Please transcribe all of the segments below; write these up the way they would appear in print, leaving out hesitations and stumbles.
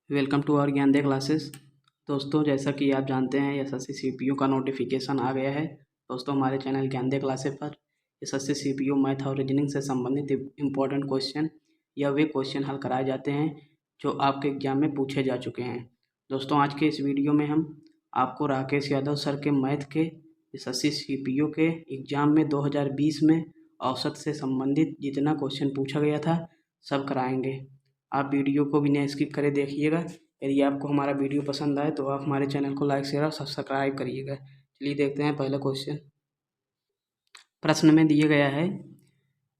Welcome to our ज्ञान दे classes. दोस्तों, जैसा कि आप जानते हैं एसएससी सीपीयू का नोटिफिकेशन आ गया है। दोस्तों, हमारे चैनल ज्ञान दे क्लासेस पर एसएससी सीपीयू मैथ और रीजनिंग से संबंधित इम्पोर्टेंट क्वेश्चन या वे क्वेश्चन हल कराए जाते हैं जो आपके एग्जाम में पूछे जा चुके हैं। दोस्तों, आज के इस वीडियो में हम आपको राकेश यादव सर के मैथ के एसएससी सीपीयू के एग्जाम में 2020 में औसत से संबंधित जितना क्वेश्चन पूछा गया था सब कराएंगे। आप वीडियो को बिना स्किप करे देखिएगा। यदि आपको हमारा वीडियो पसंद आए तो आप हमारे चैनल को लाइक शेयर और सब्सक्राइब करिएगा। चलिए देखते हैं पहला क्वेश्चन। प्रश्न में दिया गया है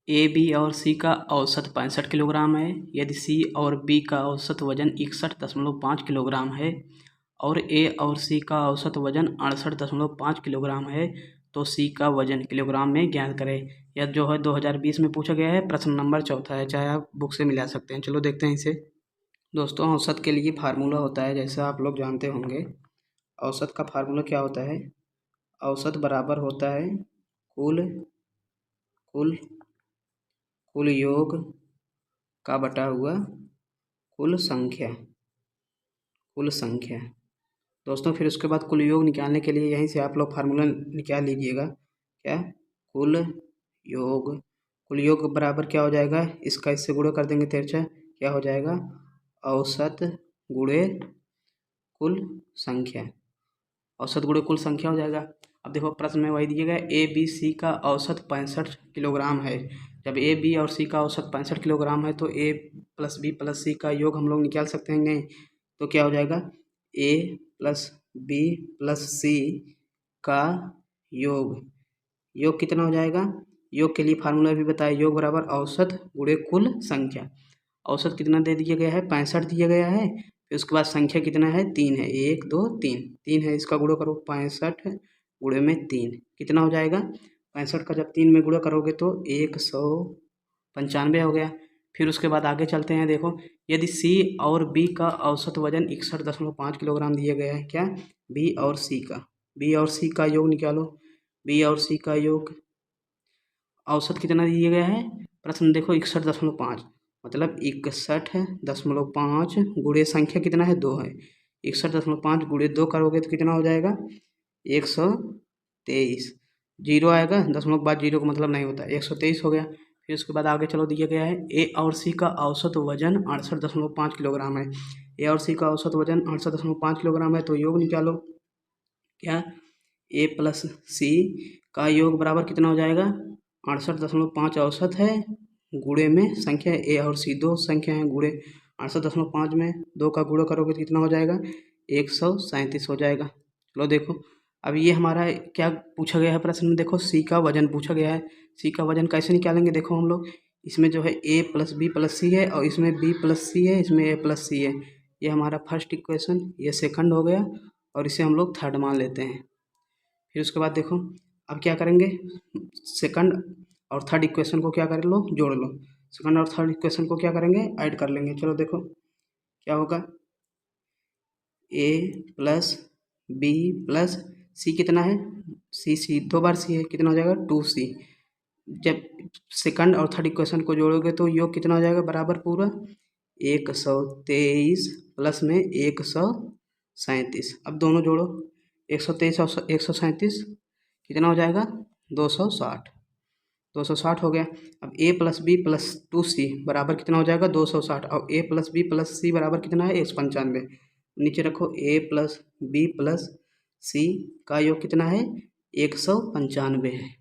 ए बी और सी का औसत 65 किलोग्राम है। यदि सी और बी का औसत वजन 61.5 किलोग्राम है और ए और सी का औसत वजन 68.5 किलोग्राम है तो सी का वजन किलोग्राम में ज्ञात करें। यह जो है 2020 में पूछा गया है। प्रश्न नंबर 4 है, चाहे आप बुक से मिला सकते हैं। चलो देखते हैं इसे। दोस्तों, औसत के लिए फार्मूला होता है, जैसा आप लोग जानते होंगे। औसत का फार्मूला क्या होता है? औसत बराबर होता है कुल कुल कुल योग का बटा हुआ कुल संख्या। दोस्तों, फिर उसके बाद कुल योग निकालने के लिए यहीं से आप लोग फार्मूला निकाल लीजिएगा। क्या? कुल योग बराबर क्या हो जाएगा? इसका इससे गुणा कर देंगे तिरछा, क्या हो जाएगा? औसत गुणे कुल संख्या। औसत गुणे कुल संख्या हो जाएगा। अब देखो प्रश्न में वही दिया गया, ए बी सी का औसत 65 किलोग्राम है। जब ए बी और सी का औसत 65 किलोग्राम है तो ए प्लस बी प्लस सी का योग हम लोग निकाल सकते हैं नहीं? तो क्या हो जाएगा? ए प्लस बी प्लस सी का योग कितना हो जाएगा? योग के लिए फार्मूला भी बताया, योग बराबर औसत गुणे कुल संख्या। औसत कितना दे दिया गया है? 65 दिया गया है। फिर उसके बाद संख्या कितना है? 3 है। 1 2 3 है। इसका गुणा करो, 65 गुणे में 3 कितना हो जाएगा? 65 का जब 3 में गुणा करोगे तो 195 हो गया। फिर उसके बाद आगे चलते हैं। देखो, यदि सी और बी का औसत वजन 61.5 किलोग्राम दिया गया है। क्या? बी और सी का योग निकालो। बी और सी का योग औसत कितना दिया गया है? प्रश्न देखो, 61.5 मतलब 61.5 गुणे संख्या कितना है? 2 है। 61.5 गुणे 2 करोगे तो कितना हो जाएगा? 123। जीरो आएगा, दशमलव के बाद जीरो का मतलब नहीं होता। 123 हो गया। फिर उसके बाद आगे चलो, दिया गया है ए और सी का औसत वजन 68.5 किलोग्राम है। ए और सी का औसत वजन 68.5 किलोग्राम है तो योग निकालो। क्या? ए प्लस सी का योग बराबर कितना हो जाएगा? 68.5 औसत है गुणे में संख्या ए और सी, दो संख्या है गुणे 68.5 में 2 का गुणा करोगे तो कितना हो जाएगा? 137 हो जाएगा। चलो देखो, अब ये हमारा क्या पूछा गया है प्रश्न में? देखो, सी का वजन पूछा गया है। सी का वजन कैसे निकालेंगे? देखो, हम लोग इसमें जो है ए प्लस बी प्लस सी है और इसमें बी प्लस सी है, इसमें ए प्लस सी है। ये हमारा फर्स्ट इक्वेशन, ये सेकंड हो गया और इसे हम लोग थर्ड मान लेते हैं। फिर उसके बाद देखो, अब क्या करेंगे? सेकंड और थर्ड इक्वेशन को क्या कर लो? जोड़ लो। सेकंड और थर्ड इक्वेशन को क्या करेंगे? ऐड कर लेंगे। चलो देखो क्या होगा। ए प्लस बी प्लस सी कितना है? सी 2 बार सी है, कितना हो जाएगा? 2c। जब सेकंड और थर्ड इक्वेशन को जोड़ोगे तो योग कितना हो जाएगा? बराबर पूरा 123 प्लस में 137। अब दोनों जोड़ो, 123 और 137 कितना हो जाएगा? 260 हो गया। अब ए प्लस बी प्लस 2c बराबर कितना हो जाएगा? 260। और ए प्लस बी प्लस सी बराबर कितना है? 195। नीचे रखो, ए प्लस बी प्लस सी का योग कितना है? 195 है।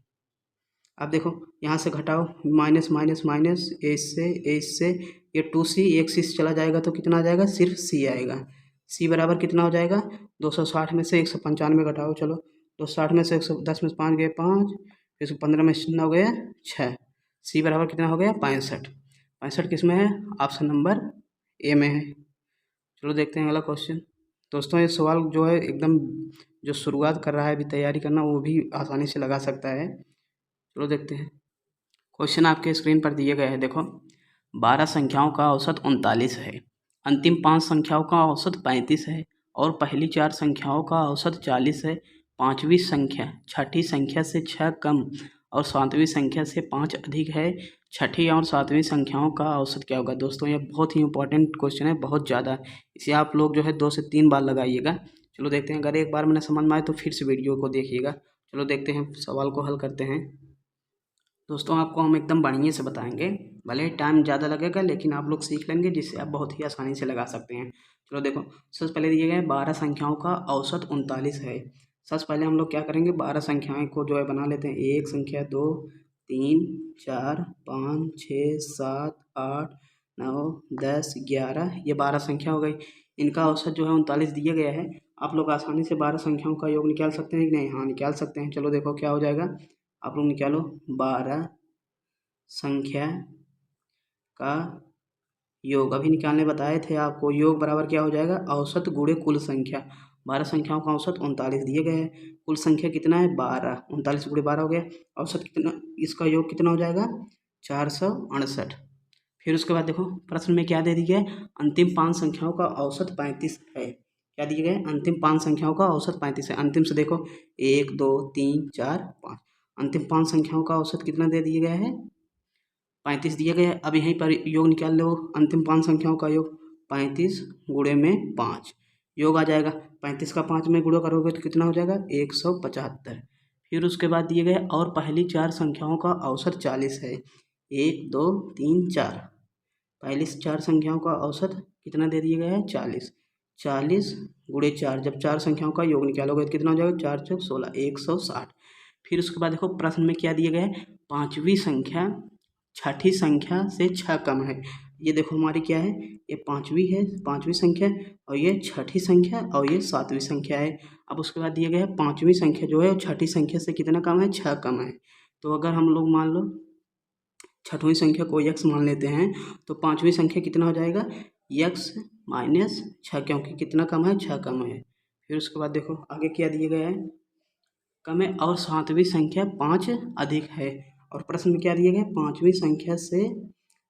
अब देखो, यहाँ से घटाओ, माइनस माइनस माइनस, ए से ये 2c, एक सी चला जाएगा तो कितना आ जाएगा? सिर्फ सी आएगा। सी बराबर कितना हो जाएगा? 260 में से 195 घटाओ। चलो, 260 में से 110 में 5 गए 5, फिर 15 में 9 गया 6। सी बराबर कितना हो गया? 65 किस में है? ऑप्शन नंबर ए में है। चलो देखते हैं अगला क्वेश्चन। दोस्तों, ये सवाल जो है एकदम, जो शुरुआत कर रहा है अभी तैयारी करना, वो भी आसानी से लगा सकता है। चलो देखते हैं। क्वेश्चन आपके स्क्रीन पर दिए गए हैं। देखो, 12 संख्याओं का औसत 39 है, अंतिम 5 संख्याओं का औसत 35 है और पहली 4 संख्याओं का औसत 40 है। पाँचवीं संख्या छठी संख्या से 6 कम और सातवीं संख्या से 5 अधिक है, छठी और सातवीं संख्याओं का औसत क्या होगा। दोस्तों ये बहुत ही इंपॉर्टेंट क्वेश्चन है, बहुत ज़्यादा। इसे आप लोग जो है 2 से 3 बार लगाइएगा। चलो देखते हैं, अगर एक बार में ना समझ में आए तो फिर से वीडियो को देखिएगा। चलो देखते हैं, सवाल को हल करते हैं। दोस्तों आपको हम एकदम बढ़िया से बताएंगे, भले टाइम ज़्यादा लगेगा लेकिन आप लोग सीख लेंगे, जिससे आप बहुत ही आसानी से लगा सकते हैं। चलो देखो, सबसे पहले दिए गए 12 संख्याओं का औसत 39 है। सबसे पहले हम लोग क्या करेंगे, 12 संख्याएं को जो है बना लेते हैं। 1 संख्या, 2, 3, 4, 5, 6, 7, 8, 9, 10, 11, ये 12 संख्या हो गई। इनका औसत जो है 39 दिया गया है। आप लोग आसानी से 12 संख्याओं का योग निकाल सकते हैं कि नहीं? हाँ, निकाल सकते हैं। चलो देखो क्या हो जाएगा, आप लोग निकालो। 12 संख्या का योग, अभी निकालने बताए थे आपको। योग बराबर क्या हो जाएगा, औसत गुणे कुल संख्या। 12 संख्याओं का औसत 39 दिए गए हैं। कुल संख्या कितना है, 12। 39 गुणे 12 हो गया। औसत कितना, इसका योग कितना हो जाएगा, 468। फिर उसके बाद देखो प्रश्न में क्या दे दिया है, अंतिम 5 संख्याओं का औसत 35 है। क्या दिए गए, अंतिम 5 संख्याओं का औसत 35 है। अंतिम से देखो 1, 2, 3, 4, 5, अंतिम 5 संख्याओं का औसत कितना दे दिया गया है, 35 दिया गया है। अब यहीं पर योग निकाल लो, अंतिम 5 संख्याओं का योग। 35 गुणे में 5 योग आ जाएगा। 35 का 5 में गुणा करोगे तो कितना हो जाएगा, 175। फिर उसके बाद दिए गए और पहली 4 संख्याओं का औसत 40 है। 1, 2, 3, 4, पहली 4 संख्याओं का औसत कितना दे दिया गया है, 40। 40 गुणे 4, जब 4 संख्याओं का योग निकालोगे तो कितना हो जाएगा, 4 चौक 16, 160। फिर उसके बाद देखो प्रश्न में क्या दिया गया है, पाँचवीं संख्या छठी संख्या से 6 कम है। ये देखो हमारी क्या है, ये पाँचवीं है, पाँचवीं संख्या, और ये छठी संख्या, और ये सातवीं संख्या है। अब उसके बाद दिया गया है पाँचवीं संख्या जो है छठी संख्या से कितना कम है, 6 कम है। तो अगर हम लोग मान लो छठवीं संख्या को x मान लेते हैं, तो पाँचवीं संख्या कितना हो जाएगा, x माइनस 6, क्योंकि कितना कम है, 6 कम है। फिर उसके बाद देखो आगे क्या दिया गया है, कम है और सातवीं संख्या 5 अधिक है। और प्रश्न में क्या दिया गया, पाँचवीं संख्या से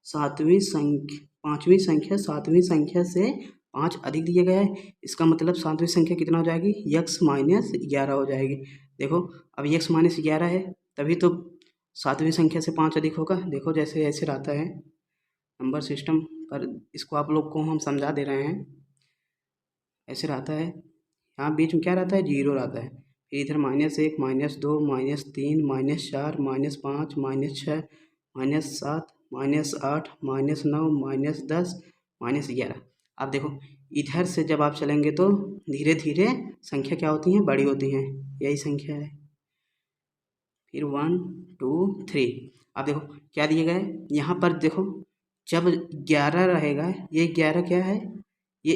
सातवीं संख्या, पाँचवीं संख्या सातवीं संख्या से 5 अधिक दिया गया है। इसका मतलब सातवीं संख्या कितना हो जाएगी, x माइनस 11 हो जाएगी। देखो अब x माइनस 11 है, तभी तो सातवीं संख्या से 5 अधिक होगा। देखो जैसे ऐसे रहता है नंबर सिस्टम, पर इसको आप लोग को हम समझा दे रहे हैं। ऐसे रहता है, यहाँ बीच में क्या रहता है, 0 रहता है। फिर इधर -1, -2, -3, -4, -5, -6, -7, -8, -9, -10, -11। अब देखो इधर से जब आप चलेंगे तो धीरे धीरे संख्या क्या होती हैं, बड़ी होती हैं। यही संख्या है। फिर 1, 2, 3। अब देखो क्या दिया गया है, यहाँ पर देखो जब 11 रहेगा, ये 11 क्या है, ये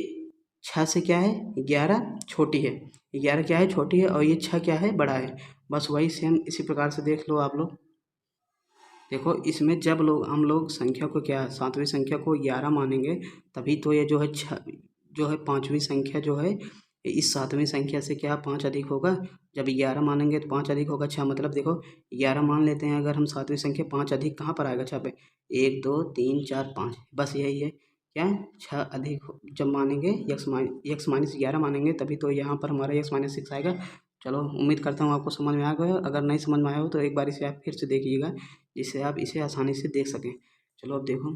6 से क्या है, 11 छोटी है, 11 क्या है, छोटी है, और ये 6 क्या है, बड़ा है। बस वही सेम इसी प्रकार से देख लो आप लोग। देखो इसमें जब हम लोग संख्या को क्या, सातवीं संख्या को 11 मानेंगे, तभी तो ये जो है जो है पाँचवीं संख्या जो है इस सातवीं संख्या से क्या 5 अधिक होगा। जब 11 मानेंगे तो 5 अधिक होगा 6, मतलब देखो 11 मान लेते हैं अगर हम, सातवीं संख्या 5 अधिक कहाँ पर आएगा, 6 पे। 1, 2, 3, 4, 5, बस यही है क्या, 6 अधिक जब मानेंगे, x माइनस 11 मानेंगे, तभी तो यहाँ पर हमारा x माइनस 6 आएगा। चलो उम्मीद करता हूँ आपको समझ में आ गया। अगर नहीं समझ में आया हो तो एक बार इसे आप फिर से देखिएगा, जिससे आप इसे आसानी से देख सकें। चलो अब देखो,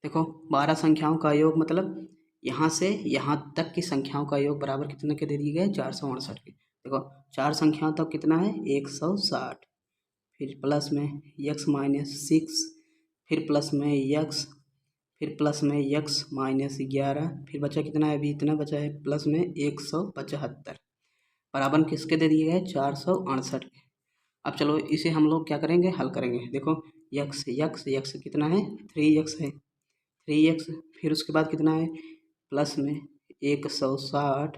देखो 12 संख्याओं का योग मतलब यहाँ से यहाँ तक की संख्याओं का योग बराबर कितने के दे दिए गए, 468 के। देखो 4 संख्याओं तक कितना है, 160। फिर प्लस में x माइनस 6, फिर प्लस में x, फिर प्लस में x माइनस 11, फिर बचा कितना है, अभी इतना बचा है, प्लस में 175 बराबर किसके दे दिए गए, 468 के। अब चलो इसे हम लोग क्या करेंगे, हल करेंगे। देखो x कितना है, 3x है, 3x। फिर उसके बाद कितना है, प्लस में 160,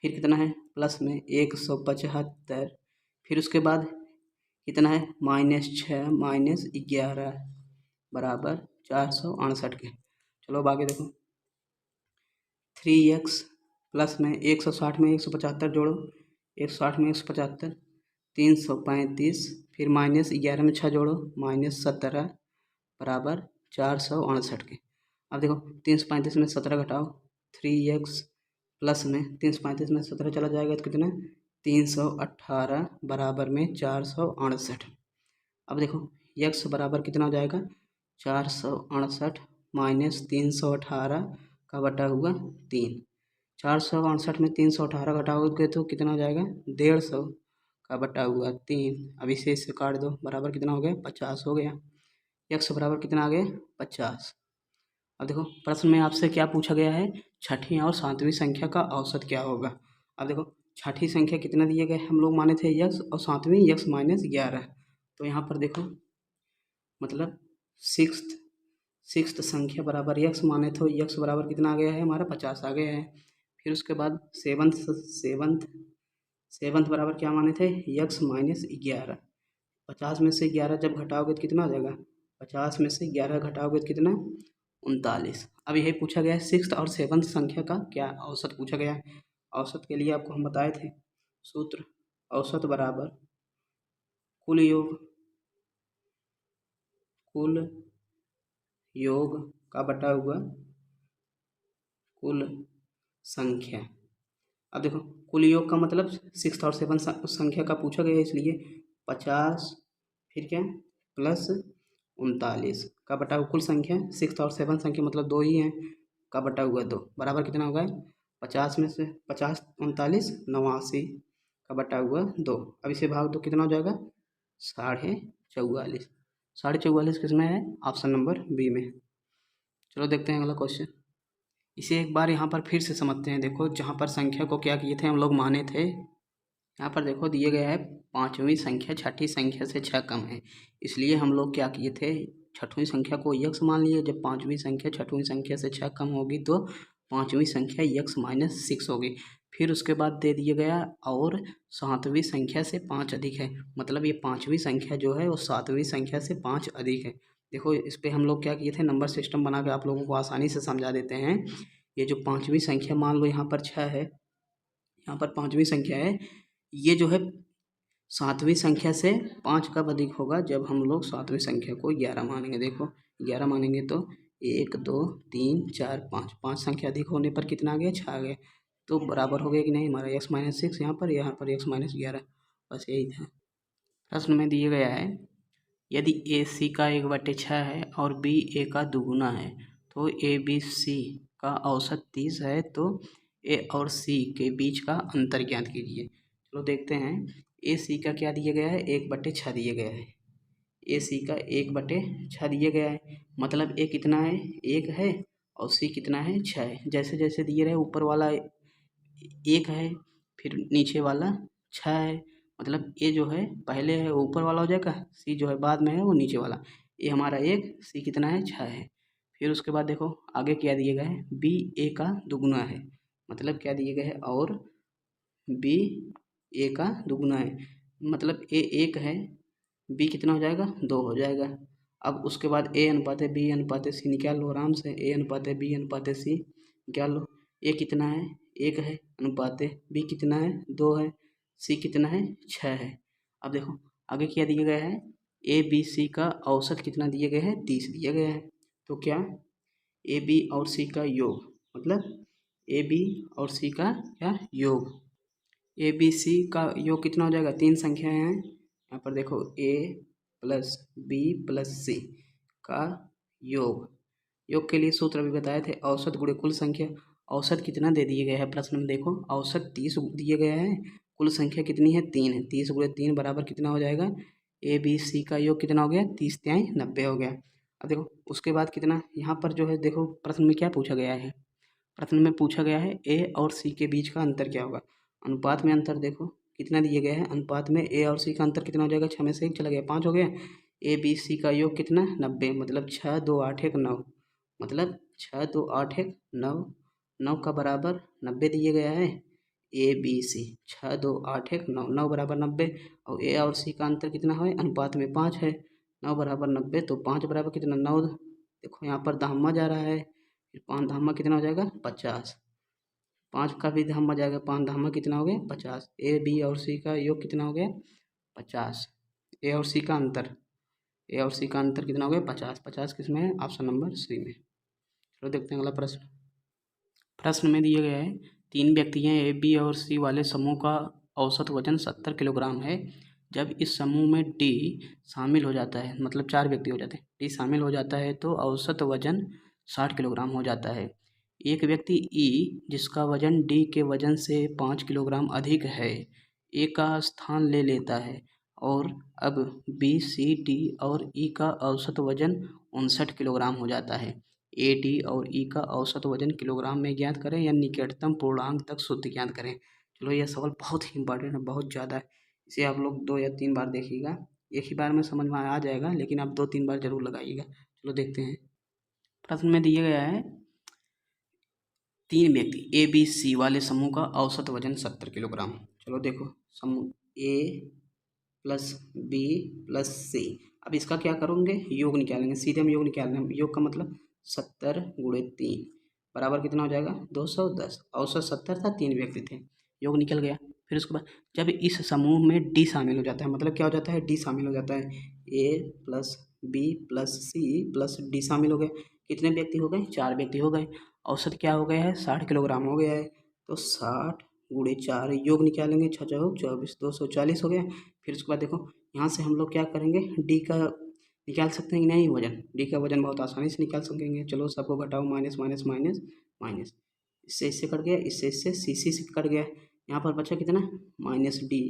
फिर कितना है, प्लस में 175, फिर उसके बाद कितना है, -6 माइनस 11 बराबर 468 के। चलो अब आगे देखो, 3x प्लस में 160 में 175 जोड़ो, 160 में 175, 335, फिर -11 में 6 जोड़ो, -17 बराबर 468 के। अब देखो 335 में 17 घटाओ, 3x प्लस में 335 में 17 चला जाएगा तो कितना 318 बराबर में 468। अब देखो यक्स बराबर कितना हो जाएगा, 468 माइनस 318 का बटा हुआ 3। 468 में 318 घटाओगे तो कितना हो जाएगा, 150 का बटा हुआ 3। अब इसे इससे काट दो, बराबर कितना हो गया, 50 हो गया। यक्स बराबर कितना आ गया, 50। अब देखो प्रश्न में आपसे क्या पूछा गया है, छठी और सातवीं संख्या का औसत क्या होगा। अब देखो छठी संख्या कितना दिए गए, हम लोग माने थे यक्स, और सातवीं यक्स माइनस 11। तो यहाँ पर देखो मतलब सिक्स्थ संख्या बराबर यक्स माने तो यक्स बराबर कितना आ गया है हमारा, 50 आ गया है। फिर उसके बाद सेवंथ बराबर क्या माने थे, यक्स माइनस 11। 50 में से 11 जब घटाओगे तो कितना आ जाएगा, 50 में से 11 घटाओगे तो कितना, 39। अब यही पूछा गया है सिक्स्थ और सेवंथ संख्या का क्या औसत पूछा गया है। औसत के लिए आपको हम बताए थे सूत्र, औसत बराबर कुल योग का बटा हुआ कुल संख्या। अब देखो कुल योग का मतलब सिक्स्थ और सेवंथ संख्या का पूछा गया है, इसलिए 50 फिर क्या प्लस 39 का बटा हुआ कुल संख्या। सिक्स्थ और सेवंथ संख्या मतलब दो ही हैं, का बटा हुआ 2 बराबर कितना होगा, 50 में से 50 39 89 का बटा हुआ 2। अब इसे भाग दो कितना हो जाएगा, 44.5। 44.5 किसमें है, ऑप्शन नंबर बी में। चलो देखते हैं अगला क्वेश्चन। इसे एक बार यहाँ पर फिर से समझते हैं। देखो जहाँ पर संख्या को क्या किए थे हम लोग, माने थे। यहाँ पर देखो दिए गया है पाँचवीं संख्या छठी संख्या से 6 कम है, इसलिए हम लोग क्या किए थे, छठवीं संख्या को यक्स मान लिए। जब पाँचवीं संख्या छठवीं संख्या से 6 कम होगी तो पाँचवीं संख्या यक्स माइनस 6 होगी। फिर उसके बाद दे दिया गया और सातवीं संख्या से 5 अधिक है, मतलब ये पाँचवीं संख्या जो है वो सातवीं संख्या से 5 अधिक है। देखो इस पर हम लोग क्या किए थे, नंबर सिस्टम बना के आप लोगों को आसानी से समझा देते हैं। ये जो पाँचवीं संख्या मान लो यहाँ पर 6 है, यहाँ पर पाँचवीं संख्या है, ये जो है सातवीं संख्या से 5 कब अधिक होगा, जब हम लोग सातवीं संख्या को 11 मानेंगे। देखो 11 मानेंगे तो 1 2 3 4 5, 5 संख्या अधिक होने पर कितना आ गया, 6 आ गया। तो बराबर हो गया कि नहीं हमारा x माइनस 6 यहाँ पर x माइनस 11। बस यही था। प्रश्न में दिया गया है यदि ए सी का 1/6 है और बी ए का दुगुना है तो ए बी सी का औसत 30 है, तो ए और सी के बीच का अंतर ज्ञात कीजिए। चलो देखते हैं। ए सी का क्या दिया गया है, 1/6 दिया गया है। ए सी का 1/6 दिया गया है, मतलब ए कितना है, 1 है, और सी कितना है, 6 है। जैसे जैसे दिए रहे ऊपर वाला 1 है, फिर नीचे वाला 6 है, मतलब ए जो है पहले है वो ऊपर वाला हो जाएगा, सी जो है बाद में है वो नीचे वाला। ए हमारा 1, सी कितना है, 6 है। फिर उसके बाद देखो आगे क्या दिया गया है, बी ए का दुगुना है, मतलब क्या दिया गया है, और बी ए का दुगुना है, मतलब ए 1 है, बी कितना हो जाएगा, 2 हो जाएगा। अब उसके बाद ए अनुपात है बी अनुपात सी निकाल लो आराम से। ए अनुपात है बी अनुपात सी निकाल लो। ए कितना है, 1 है, अनुपात बी कितना है, 2 है, सी कितना है, 6 है। अब देखो आगे क्या दिया गया है, ए बी सी का औसत कितना दिया गया है, 30 दिया गया है। तो क्या ए बी और सी का योग, मतलब ए बी और सी का क्या योग, ए बी सी का योग कितना हो जाएगा, 3 संख्याएं हैं यहाँ पर देखो, ए प्लस बी प्लस सी का योग। योग के लिए सूत्र अभी बताए थे, औसत गुणे कुल संख्या। औसत कितना दे दिए गए हैं प्रश्न में, देखो औसत 30 दिए गए हैं, कुल संख्या कितनी है, 3 है। 30 गुणे 3 बराबर कितना हो जाएगा, ए बी सी का योग कितना हो गया, 30 तिहाई 90 हो गया। अब देखो उसके बाद कितना, यहाँ पर जो है देखो प्रश्न में क्या पूछा गया है, प्रश्न में पूछा गया है ए और सी के बीच का अंतर क्या होगा। अनुपात में अंतर देखो कितना दिया गया है, अनुपात में ए और सी का अंतर कितना हो जाएगा, 6 में से 1 चला गया, 5 हो गया। ए बी सी का योग कितना, 90, मतलब 6 2 8 1 9, मतलब 6 2 8 1 9, 9 का बराबर 90 दिया गया है। ए बी सी 6 2 8 1 9, 9 बराबर 90, और ए और सी का अंतर कितना है, अनुपात में 5 है, 9 बराबर 90, तो 5 बराबर कितना 9। देखो यहाँ पर धामा जा रहा है, फिर 5 धामा कितना हो जाएगा, 50। 5 का भी धामा जाएगा, 5 धामा कितना हो गया, 50। ए बी और सी का योग कितना हो गया, 50। ए और सी का अंतर, ए और सी का अंतर कितना हो गया, 50। 50 किस में है, ऑप्शन नंबर सी में। चलो देखते हैं अगला प्रश्न। प्रश्न में दिया गया है 3 व्यक्ति हैं, ए बी और सी वाले समूह का औसत वजन 70 किलोग्राम है। जब इस समूह में डी शामिल हो जाता है, मतलब 4 व्यक्ति हो जाते हैं, डी शामिल हो जाता है तो औसत वजन 60 किलोग्राम हो जाता है। एक व्यक्ति ई जिसका वजन डी के वजन से 5 किलोग्राम अधिक है, ए का स्थान ले लेता है और अब बी, सी, डी और ई का औसत वजन 59 किलोग्राम हो जाता है। ए, डी और ई का औसत वजन किलोग्राम में ज्ञात करें या निकटतम पूर्णांक तक शुद्ध ज्ञात करें। चलो यह सवाल बहुत ही इंपॉर्टेंट है, बहुत ज़्यादा है। इसे आप लोग 2 या 3 बार देखिएगा, एक ही बार में समझ में आ जाएगा, लेकिन आप 2-3 बार जरूर लगाइएगा। चलो देखते हैं। प्रश्न में दिया गया है 3 व्यक्ति ए, बी, सी वाले समूह का औसत वजन 70 किलोग्राम। चलो देखो, समूह ए प्लस बी प्लस सी। अब इसका क्या करोगे, योग निकालेंगे, सीधे हम योग निकालेंगे। योग का मतलब 70 गुणे 3 बराबर कितना हो जाएगा, 210। औसत 70 था, 3 व्यक्ति थे, योग निकल गया। फिर उसके बाद जब इस समूह में डी शामिल हो जाता है, मतलब क्या हो जाता है, डी शामिल हो जाता है। A plus B plus C plus D शामिल हो गए। कितने व्यक्ति हो गए, 4 व्यक्ति हो गए। औसत क्या हो गया है, 60 किलोग्राम हो गया है। तो 60 गुणे 4, योग निकालेंगे, 6 चौक 24, 240 हो गया। फिर उसके बाद देखो, यहाँ से हम लोग क्या करेंगे, डी का निकाल सकते हैं कि नहीं वजन, डी का वजन बहुत आसानी से निकाल सकेंगे। चलो सबको घटाओ, माइनस माइनस माइनस माइनस, इससे कट गया, इससे सी से कट गया। यहाँ पर बचा कितना, माइनस डी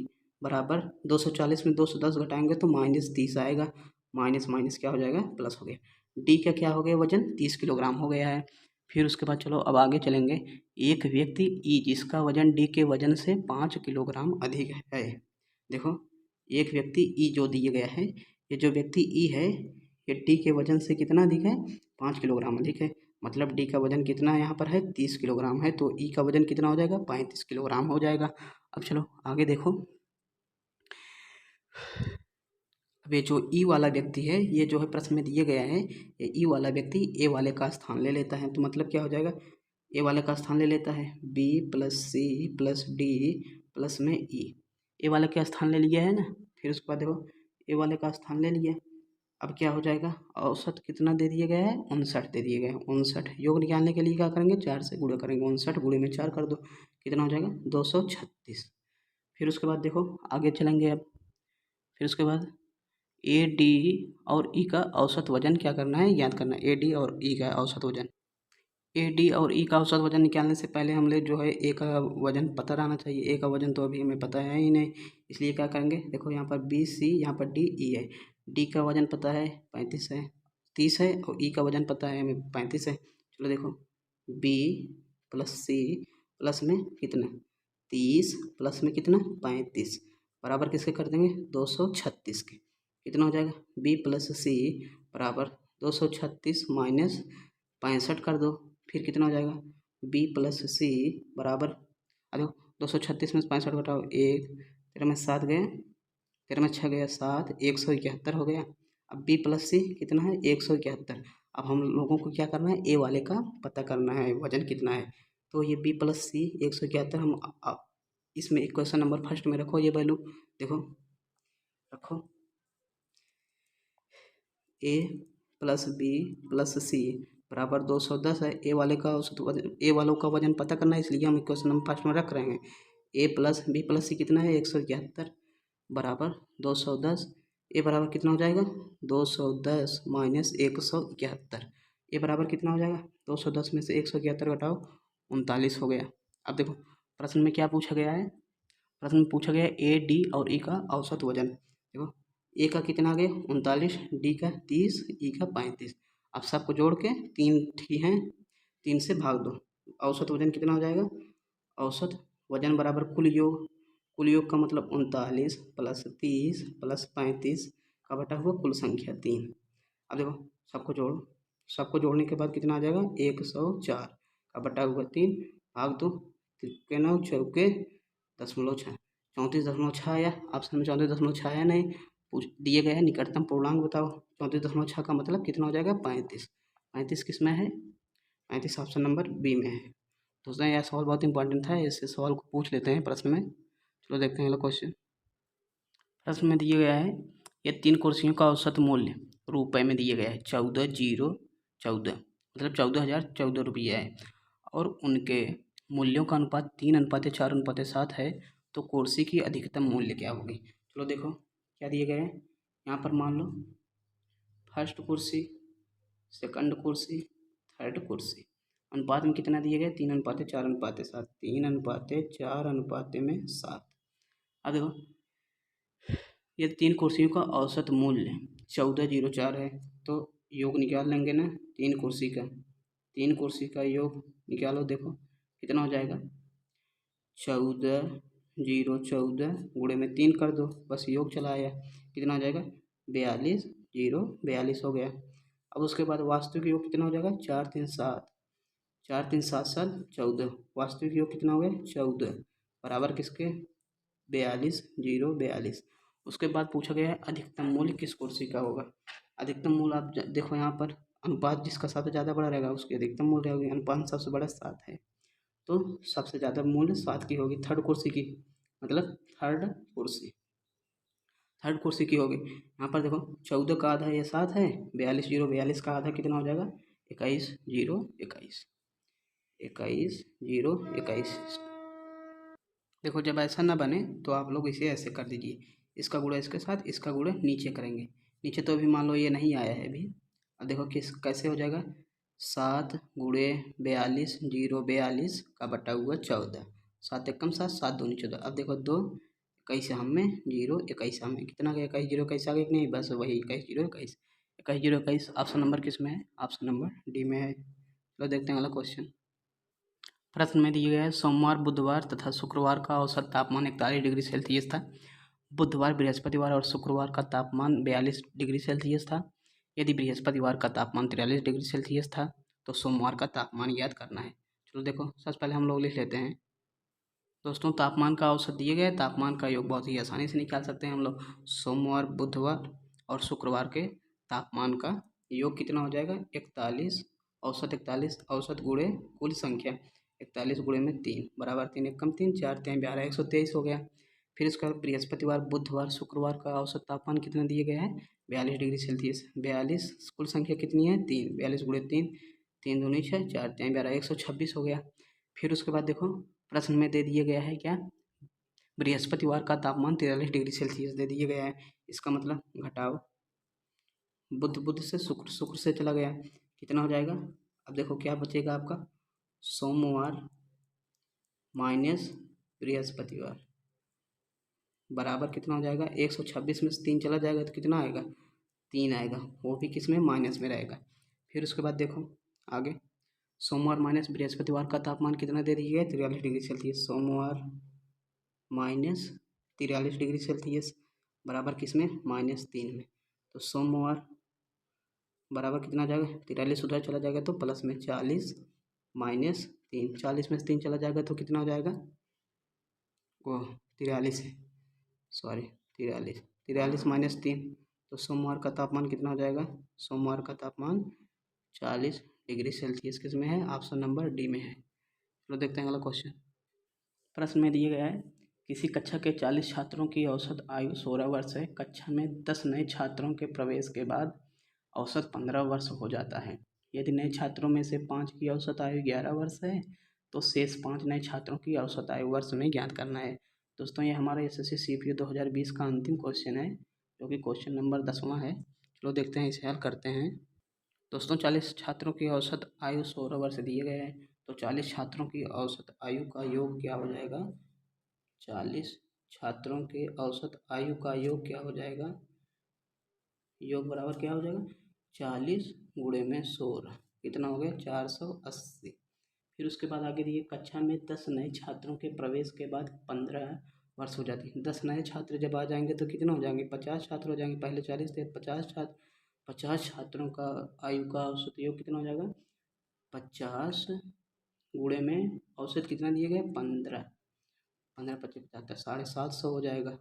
बराबर 240 में 210 घटाएंगे तो माइनस 30 आएगा। माइनस माइनस क्या हो जाएगा, प्लस हो गया। डी का क्या हो गया, वजन 30 किलोग्राम हो गया है। फिर उसके बाद चलो अब आगे चलेंगे। एक व्यक्ति ई जिसका वजन डी के वजन से 5 किलोग्राम अधिक है। देखो, एक व्यक्ति ई जो दिया गया है, ये जो व्यक्ति ई है ये डी के वजन से कितना अधिक है, 5 किलोग्राम अधिक है। मतलब डी का वजन कितना यहाँ पर है, 30 किलोग्राम है, तो ई का वजन कितना हो जाएगा, 35 किलोग्राम हो जाएगा। अब चलो आगे देखो, अब ये जो ई वाला व्यक्ति है, ये जो है प्रश्न में दिया गया है, ये ई वाला व्यक्ति ए वाले का स्थान ले लेता है। तो मतलब क्या हो जाएगा, ए वाले का स्थान ले लेता है, B plus C plus D plus में ई। ए वाले का स्थान ले लिया है ना। फिर उसके बाद देखो, ए वाले का स्थान ले लिया। अब क्या हो जाएगा, औसत कितना दे दिया गया है, 59 दे दिया गया है। 59 योग निकालने के लिए क्या करेंगे, 4 से गुणा करेंगे। 59 गुणे में 4 कर दो, कितना हो जाएगा, 236। फिर उसके बाद देखो आगे चलेंगे अब। फिर उसके बाद ए, डी और ई का औसत वजन क्या करना है, याद करना है। ए, डी और ई का औसत वजन, ए, डी और ई का औसत वजन निकालने से पहले हम लोग जो है ए का वजन पता रहना चाहिए। ए का वजन तो अभी हमें पता है ही नहीं, इसलिए क्या करेंगे, देखो यहाँ पर बी सी, यहाँ पर डी ई है। डी का वजन पता है 35 है, 30 है, और ई का वजन पता है हमें 35 है। चलो देखो, बी प्लस सी प्लस में कितना, 30 प्लस में कितना, 35 बराबर किसके कर देंगे, 236 के। कितना हो जाएगा, बी प्लस सी बराबर 236 माइनस 65 कर दो, फिर कितना हो जाएगा, बी प्लस सी बराबर, देखो 236 में 65 घटाओ, 1 तेरह में 7 गए, 13 में 6 गया 7, 171 हो गया। अब बी प्लस सी कितना है, 171। अब हम लोगों को क्या करना है, ए वाले का पता करना है वजन कितना है। तो ये बी प्लस सी 171, हम इसमें इक्वेशन नंबर फर्स्ट में रखो, ये वैल्यू देखो, रखो ए प्लस बी प्लस सी बराबर 210 है। ए वाले का औसत वजन, ए वालों का वजन पता करना है, इसलिए हम इक्वेशन नंबर फर्स्ट में रख रहे हैं। ए प्लस बी प्लस सी कितना है, 171 बराबर 210। ए बराबर कितना हो जाएगा, 210 माइनस 171। ए बराबर कितना हो जाएगा, 210 में से 171 घटाओ, 39 हो गया। अब देखो प्रश्न में क्या पूछा गया है, प्रश्न में पूछा गया है ए, डी और ई का औसत वजन। देखो ए का कितना आ गया, 39, डी का 30, ई का 35। अब सबको जोड़ के 3 ठीक हैं, 3 से भाग दो, औसत वजन कितना हो जाएगा, औसत वजन बराबर कुल योग, कुल योग का मतलब 39 प्लस 30 प्लस 35 का बटा हुआ कुल संख्या 3। अब देखो सबको जोड़ो, सबको जोड़ने के बाद कितना आ जाएगा, 104 का बटा हुआ 3 भाग 2, 9 चौके 0.6, 34.6 आया। ऑप्शन में 34.6 आया नहीं, पूछ दिए गए हैं निकटतम पूर्णांक बताओ। 34.6 का मतलब कितना हो जाएगा, 35। 35 किस में है, 35 ऑप्शन नंबर बी में है। दोस्तों यह सवाल बहुत इंपॉर्टेंट था, इस सवाल को पूछ लेते हैं प्रश्न में। चलो देखते हैं अगला क्वेश्चन। प्रश्न में दिया गया है, ये 3 कुर्सियों का औसत मूल्य रुपए में दिया गया है 14,014, मतलब 14,014 रुपये है, और उनके मूल्यों का अनुपात 3:4:7 है। तो कुर्सी की अधिकतम मूल्य क्या होगी। चलो देखो क्या दिए गए हैं यहाँ पर। मान लो फर्स्ट कुर्सी, सेकंड कुर्सी, थर्ड कुर्सी, अनुपात में कितना दिए गए 3:4:7, 3:4:7। अब देखो ये 3 कुर्सियों का औसत मूल्य 1404 है, तो योग निकाल लेंगे ना 3 कुर्सी का योग निकालो। देखो कितना हो जाएगा 14:014 गुणे में 3 कर दो, बस योग चला आया, कितना हो जाएगा 42:042 हो गया। अब उसके बाद वास्तविक योग कितना हो जाएगा 4×3=7, 4×3=7=14, वास्तविक योग कितना हो गया 14 बराबर किसके 42:042। उसके बाद पूछा गया है अधिकतम मूल्य किस कुर्सी का होगा। अधिकतम मूल्य आप देखो यहाँ पर अनुपात जिसका सबसे ज़्यादा बड़ा रहेगा उसकी अधिकतम मूल्य होगी। अनुपात सबसे बड़ा 7 है, तो सबसे ज़्यादा मूल्य 7 की होगी। थर्ड कुर्सी की मतलब थर्ड कुर्सी की होगी। यहाँ पर देखो 14 का आधा ये 7 है, 42:042 का आधा कितना हो जाएगा 21:021, 21:021। देखो जब ऐसा ना बने तो आप लोग इसे ऐसे कर दीजिए, इसका गुणा इसके साथ, इसका गुणा नीचे करेंगे। नीचे तो अभी मान लो ये नहीं आया है अभी। अब देखो किस कैसे हो जाएगा 7 गुणे 42:042 का बटा हुआ 14, 7 एकम 7, 7 दूनी 14। अब देखो 2 21 हम में 0 21 हम में कितना गया 21:021 आ गया कि नहीं, बस वही 21:021। 21:021 ऑप्शन नंबर किस में है, ऑप्शन नंबर डी में है। चलो देखते हैं अगला क्वेश्चन। प्रश्न में दिया गया है सोमवार, बुधवार तथा शुक्रवार का औसत तापमान 41 डिग्री सेल्सियस था। बुधवार, बृहस्पतिवार और शुक्रवार का तापमान 42 डिग्री सेल्सियस था। यदि बृहस्पतिवार का तापमान 43 डिग्री सेल्सियस था तो सोमवार का तापमान ज्ञात करना है। चलो देखो सबसे पहले हम लोग लिख लेते हैं। दोस्तों तापमान का औसत दिए गए, तापमान का योग बहुत ही आसानी से निकाल सकते हैं हम लोग। सोमवार, बुधवार और शुक्रवार के तापमान का योग कितना हो जाएगा 41, औसत 41, औसत गुणे कुल संख्या 41 गुणे में 3 बराबर 3 एकम 3, 4 3 12 123 हो गया। फिर इसका बृहस्पतिवार, बुधवार, शुक्रवार का औसत तापमान कितना दिए गया है 42 डिग्री सेल्सियस। 42 कुल संख्या कितनी है 3, 42 गुणे 3, 3 दूनी 6, 4 3 12 126 हो गया। फिर उसके बाद देखो प्रश्न में दे दिया गया है क्या बृहस्पतिवार का तापमान 43 डिग्री सेल्सियस दे दिया गया है। इसका मतलब घटाओ बुध से शुक्र से चला गया, कितना हो जाएगा। अब देखो क्या बचेगा आपका सोमवार माइनस बृहस्पतिवार बराबर कितना हो जाएगा 126 में से 3 चला जाएगा तो कितना आएगा 3 आएगा, वो भी किस में माइनस में रहेगा। फिर उसके बाद देखो आगे सोमवार माइनस बृहस्पतिवार का तापमान कितना दे दिया है 43 डिग्री सेल्सियस। सोमवार माइनस 43 डिग्री सेल्सियस बराबर किस में -3 में, तो सोमवार बराबर कितना आ जाएगा 43 उधर चला जाएगा तो प्लस में 40 -3, 40 में से 3 चला जाएगा तो कितना हो जाएगा वो 43 है, सॉरी 43, 43 -3, तो सोमवार का तापमान कितना हो जाएगा सोमवार का तापमान 40 डिग्री सेल्सियस किस में है, ऑप्शन नंबर डी में है। चलो देखते हैं अगला क्वेश्चन। प्रश्न में दिया गया है किसी कक्षा के 40 छात्रों की औसत आयु 16 वर्ष है। कक्षा में 10 नए छात्रों के प्रवेश के बाद औसत 15 वर्ष हो जाता है। यदि नए छात्रों में से 5 की औसत आयु 11 वर्ष है तो शेष 5 नए छात्रों की औसत आयु वर्ष में ज्ञात करना है। दोस्तों ये हमारा एसएससी सीपीयू 2020 का अंतिम क्वेश्चन है जो कि क्वेश्चन नंबर 10वां है। चलो देखते हैं इसे हल करते हैं। दोस्तों 40 छात्रों की औसत आयु 16 वर्ष दिए गए हैं, तो 40 छात्रों की औसत आयु का योग क्या हो जाएगा 40 छात्रों के औसत आयु का योग क्या हो जाएगा, योग बराबर क्या हो जाएगा 40 गुणे में 16 कितना हो गया 480। फिर उसके बाद आगे दिए कक्षा में 10 नए छात्रों के प्रवेश के बाद 15 वर्ष हो जाती है। 10 नए छात्र जब आ जाएंगे तो कितना हो जाएंगे 50 छात्र हो जाएंगे, पहले 40 थे 50 छात्र, 50 छात्रों का आयु का औसत योग कितना हो जाएगा 50 गुणे में औसत कितना दिए गए 15, 15 25 75 750 हो जाएगा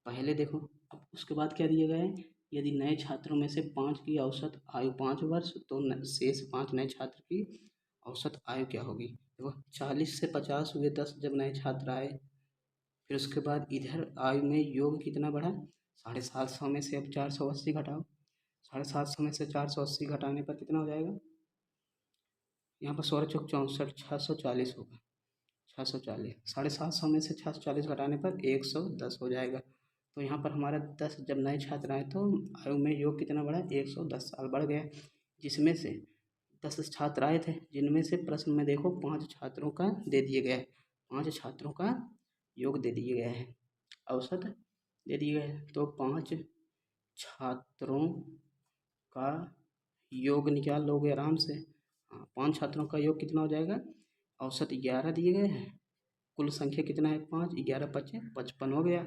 पहले देखो। अब उसके बाद क्या दिया गया है यदि नए छात्रों में से 5 की औसत आयु 5 वर्ष तो शेष 5 नए छात्र की औसत आयु क्या होगी। देखो 40 से 50 हुए 10 जब नए छात्र आए, फिर उसके बाद इधर आयु में योग कितना बढ़ा 750 में से अब 480 घटाओ, 750 में से 480 घटाने पर कितना हो जाएगा यहाँ पर 16 चौक 64 640 होगा, 640, 750 में से 640 घटाने पर 110 हो जाएगा। तो यहाँ पर हमारा 10 जब नए छात्र आए तो आयु में योग कितना बढ़ा, 110 साल बढ़ गया। जिसमें से 10 छात्र आए थे, जिनमें से प्रश्न में देखो 5 छात्रों का दे दिए गया है, 5 छात्रों का योग दे दिए गया है, औसत दे दिए गए हैं। तो 5 छात्रों का योग निकाल लोगे आराम से। हाँ, 5 छात्रों का योग कितना हो जाएगा, औसत 11 दिए गए हैं, कुल संख्या कितना है 5, 11 पचे 55 हो गया।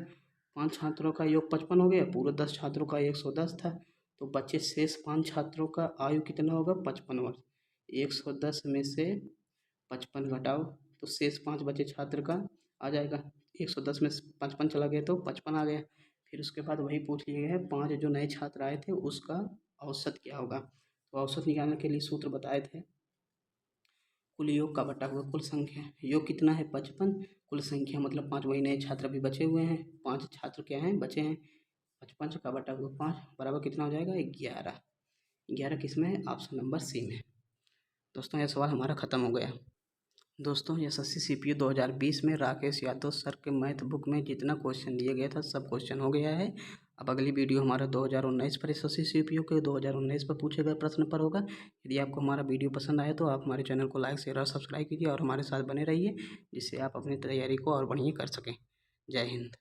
5 छात्रों का योग 55 हो गया, पूरे 10 छात्रों का 110 था, तो बचे शेष 5 छात्रों का आयु कितना होगा 55 वर्ष। 110 में से 55 घटाओ तो शेष 5 बचे छात्र का आ जाएगा। 110 में से 55 चला गया तो 55 आ गया। फिर उसके बाद वही पूछ लिया है 5 जो नए छात्र आए थे उसका औसत क्या होगा। तो औसत निकालने के लिए सूत्र बताए थे, कुल योग का बटा हुआ कुल संख्या। योग कितना है 55, कुल संख्या मतलब 5 वही नए छात्र अभी बचे हुए हैं, 5 छात्र क्या हैं बचे हैं, 55 का बटा हुआ 5 बराबर कितना हो जाएगा 11। 11 किस में है, ऑप्शन नंबर सी में। दोस्तों यह सवाल हमारा ख़त्म हो गया। दोस्तों एसएससी सीपीयू 2020 में राकेश यादव सर के मैथ बुक में जितना क्वेश्चन दिया गया था सब क्वेश्चन हो गया है। अब अगली वीडियो हमारा 2019 पर एसएससी सीपीयू के 2019 पर पूछे गए प्रश्न पर होगा। यदि आपको हमारा वीडियो पसंद आए तो आप हमारे चैनल को लाइक शेयर और सब्सक्राइब कीजिए और हमारे साथ बने रहिए, जिससे आप अपनी तैयारी को और बढ़िया कर सकें। जय हिंद।